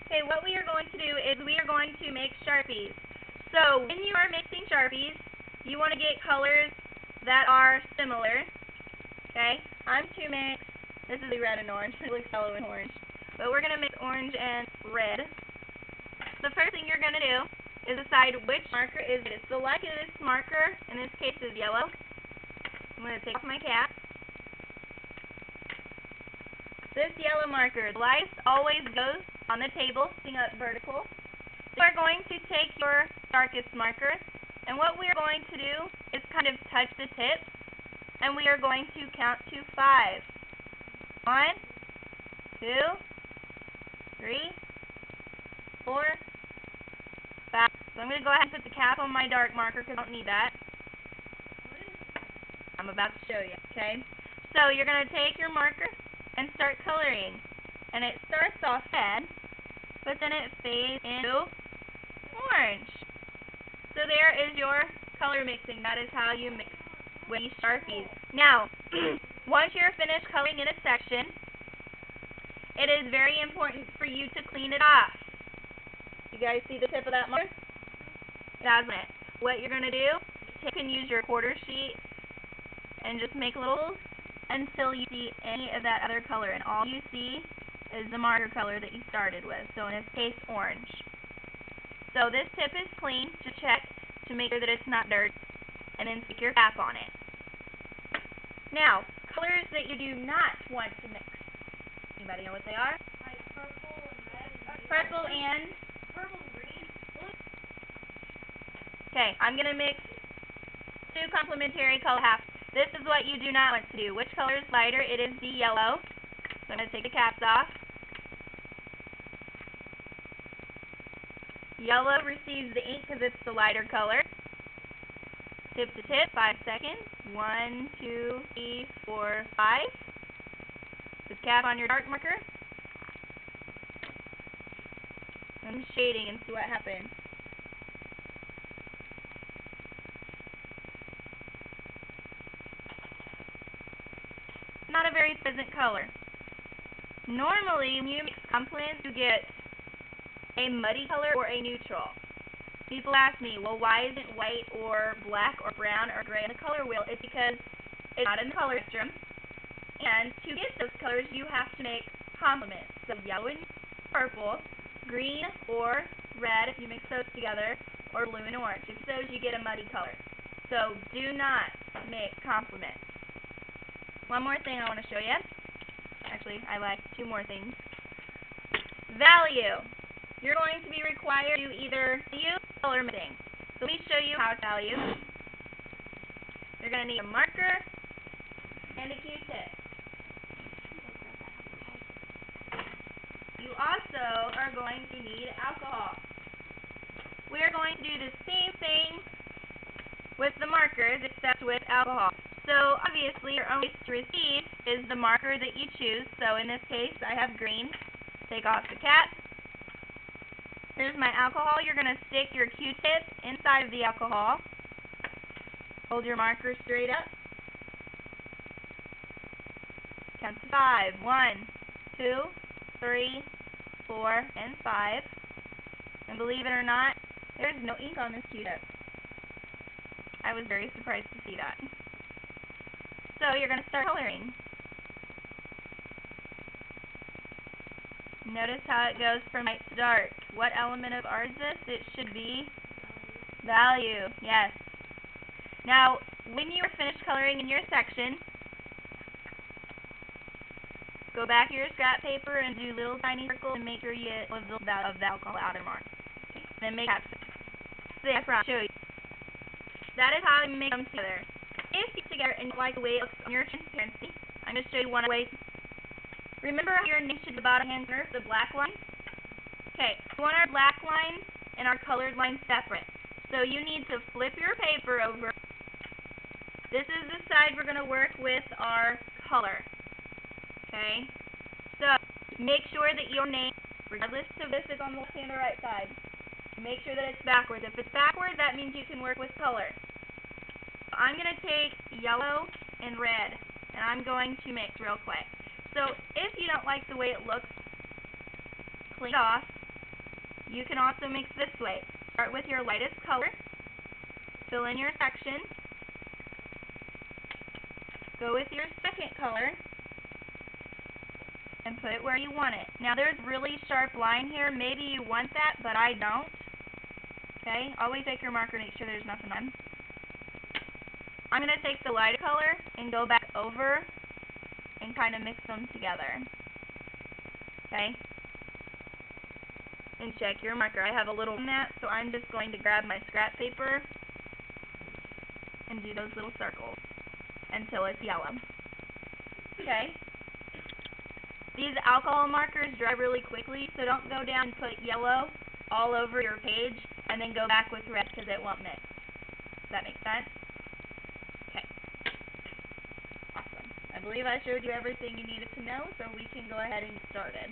Okay, what we are going to do is we are going to make Sharpies. So when you are mixing Sharpies, you want to get colors that are similar. Okay, I'm to mix, this is the red and orange, it looks yellow and orange, but we're going to mix orange and red. The first thing you're going to do is decide which marker is it. So like this marker, in this case is yellow. I'm going to take off my cap. This yellow marker, the lightest always goes on the table, sitting up vertical. You are going to take your darkest marker, and what we are going to do is kind of touch the tip, and we are going to count to 5. 1, 2, 3, 4, 5. So I'm going to go ahead and put the cap on my dark marker because I don't need that. I'm about to show you, okay? So you're going to take your marker and start coloring. And it starts off red, but then it fades into orange. So there is your color mixing. That is how you mix with these Sharpies. Now, once you're finished coloring in a section, it is very important for you to clean it off. You guys see the tip of that marker? It has it. What you're going to do, you can use your quarter sheet and just make little until you see any of that other color, and all you see is the marker color that you started with, so in this case orange. So this tip is clean to check to make sure that it's not dirt, and then stick your cap on it. Now, colors that you do not want to mix. Anybody know what they are? Like purple and red and purple and green. Okay, I'm going to mix 2 complementary color halves. This is what you do not want to do. Which color is lighter? It is the yellow. So I'm going to take the caps off. Yellow receives the ink because it's the lighter color. Tip to tip, 5 seconds. 1, 2, 3, 4, 5. Put the cap on your dark marker. I'm shading and see what happens. Not a very pleasant color. Normally, when you mix complements, you get a muddy color or a neutral. People ask me, well, why isn't white or black or brown or gray on the color wheel? It's because it's not in the color spectrum. And to get those colors, you have to make complements. So yellow and purple, green or red if you mix those together, or blue and orange. If those, you get a muddy color. So do not make complements. One more thing I want to show you. Actually, I like 2 more things. Value. You're going to be required to either use color mixing. So let me show you how to value. You're going to need a marker and a Q-tip. You also are going to need alcohol. We are going to do the same thing with the markers except with alcohol. So obviously your only way to receive is the marker that you choose. So in this case I have green. Take off the cap. Here's my alcohol. You're going to stick your Q-tip inside of the alcohol. Hold your marker straight up. Count to 5. 1, 2, 3, 4, and 5. And believe it or not, there's no ink on this Q-tip. I was very surprised to see that. So you're going to start coloring. Notice how it goes from light to dark. What element of R is this? It should be value. Yes. Now, when you are finished coloring in your section, go back to your scrap paper and do little tiny circles and make sure you get the value of the alcohol outer mark. Okay. Then make caps. See, I forgot to show you. That is how you make them together. If you together and you like the way it looks on your transparency, I'm going to show you one way. Remember how your name should be the bottom hand corner, the black line? Okay, we want our black line and our colored line separate. So you need to flip your paper over. This is the side we're going to work with our color. Okay? So make sure that your name, regardless of if it's on the left hand or right side, make sure that it's backwards. If it's backwards, that means you can work with color. I'm going to take yellow and red, and I'm going to mix real quick. So if you don't like the way it looks, clean it off you can also mix this way. Start with your lightest color, fill in your section, go with your second color, and put it where you want it. Now there's really sharp line here. Maybe you want that, but I don't. Okay, always take your marker, make sure there's nothing on. I'm going to take the lighter color and go back over and kind of mix them together. Okay? And check your marker. I have a little mat, so I'm just going to grab my scrap paper and do those little circles until it's yellow. Okay? These alcohol markers dry really quickly, so don't go down and put yellow all over your page and then go back with red because it won't mix. Does that make sense? Okay. Awesome. I believe I showed you everything you needed to know, so we can go ahead and get started.